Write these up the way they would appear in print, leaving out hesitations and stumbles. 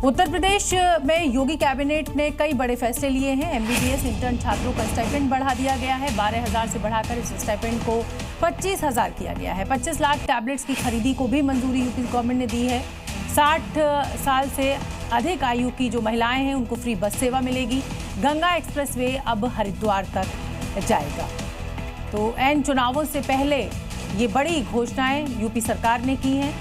उत्तर प्रदेश में योगी कैबिनेट ने कई बड़े फैसले लिए हैं। एमबीबीएस इंटर्न छात्रों का स्टाइपेंड बढ़ा दिया गया है। 12,000 से बढ़ाकर इस स्टाइपेंड को 25,000 किया गया है। 25 लाख टैबलेट्स की खरीदी को भी मंजूरी यूपी गवर्नमेंट ने दी है। 60 साल से अधिक आयु की जो महिलाएं हैं उनको फ्री बस सेवा मिलेगी। गंगा एक्सप्रेसवे अब हरिद्वार तक जाएगा। तो एन चुनावों से पहले ये बड़ी घोषणाएं यूपी सरकार ने की हैं।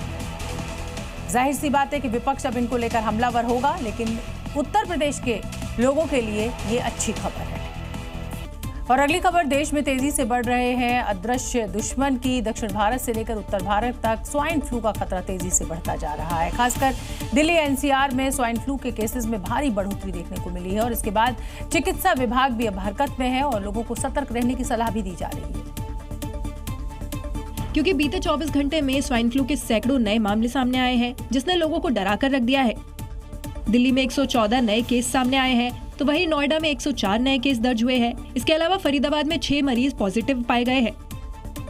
जाहिर सी बात है कि विपक्ष अब इनको लेकर हमलावर होगा, लेकिन उत्तर प्रदेश के लोगों के लिए ये अच्छी खबर है। और अगली खबर, देश में तेजी से बढ़ रहे हैं अदृश्य दुश्मन की। दक्षिण भारत से लेकर उत्तर भारत तक स्वाइन फ्लू का खतरा तेजी से बढ़ता जा रहा है। खासकर दिल्ली एनसीआर में स्वाइन फ्लू के केसेस में भारी बढ़ोतरी देखने को मिली है और इसके बाद चिकित्सा विभाग भी अब हरकत में है और लोगों को सतर्क रहने की सलाह भी दी जा रही है, क्योंकि बीते 24 घंटे में स्वाइन फ्लू के सैकड़ों नए मामले सामने आए हैं, जिसने लोगों को डरा कर रख दिया है। दिल्ली में 114 नए केस सामने आए हैं, तो वहीं नोएडा में 104 नए केस दर्ज हुए हैं। इसके अलावा फरीदाबाद में 6 मरीज पॉजिटिव पाए गए हैं।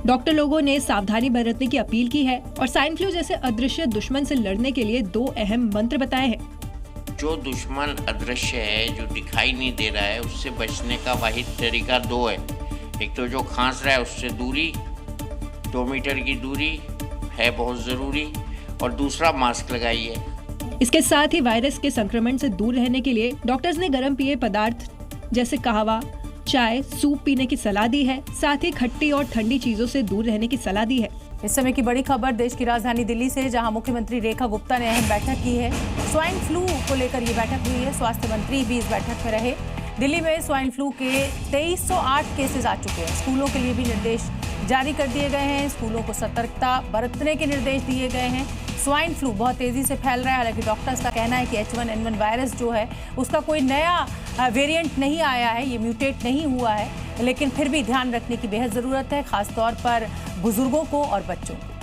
डॉक्टर लोगों ने सावधानी बरतने की अपील की है और स्वाइन फ्लू जैसे अदृश्य दुश्मन से लड़ने के लिए 2 अहम मंत्र बताए हैं। जो दुश्मन अदृश्य है, जो दिखाई नहीं दे रहा है, उससे बचने का वाहिद तरीका 2 है। एक तो जो खांस रहा है उससे दूरी, 2 मीटर की दूरी है बहुत ज़रूरी, और दूसरा मास्क लगाइए। इसके साथ ही वायरस के संक्रमण से दूर रहने के लिए डॉक्टर्स ने गर्म पेय पदार्थ जैसे कहवा, चाय, सूप पीने की सलाह दी है। साथ ही खट्टी और ठंडी चीजों से दूर रहने की सलाह दी है। इस समय की बड़ी खबर देश की राजधानी दिल्ली से, जहां मुख्यमंत्री रेखा गुप्ता ने अहम बैठक की है। स्वाइन फ्लू को लेकर ये बैठक हुई है। स्वास्थ्य मंत्री भी इस बैठक में रहे। दिल्ली में स्वाइन फ्लू के 2308 केसेस आ चुके हैं। स्कूलों के लिए भी निर्देश जारी कर दिए गए हैं। स्कूलों को सतर्कता बरतने के निर्देश दिए गए हैं। स्वाइन फ्लू बहुत तेजी से फैल रहा है। हालांकि डॉक्टर्स का कहना है कि H1N1 वायरस जो है उसका कोई नया वेरिएंट नहीं आया है, ये म्यूटेट नहीं हुआ है, लेकिन फिर भी ध्यान रखने की बेहद ज़रूरत है, खासतौर पर बुजुर्गों को और बच्चों को।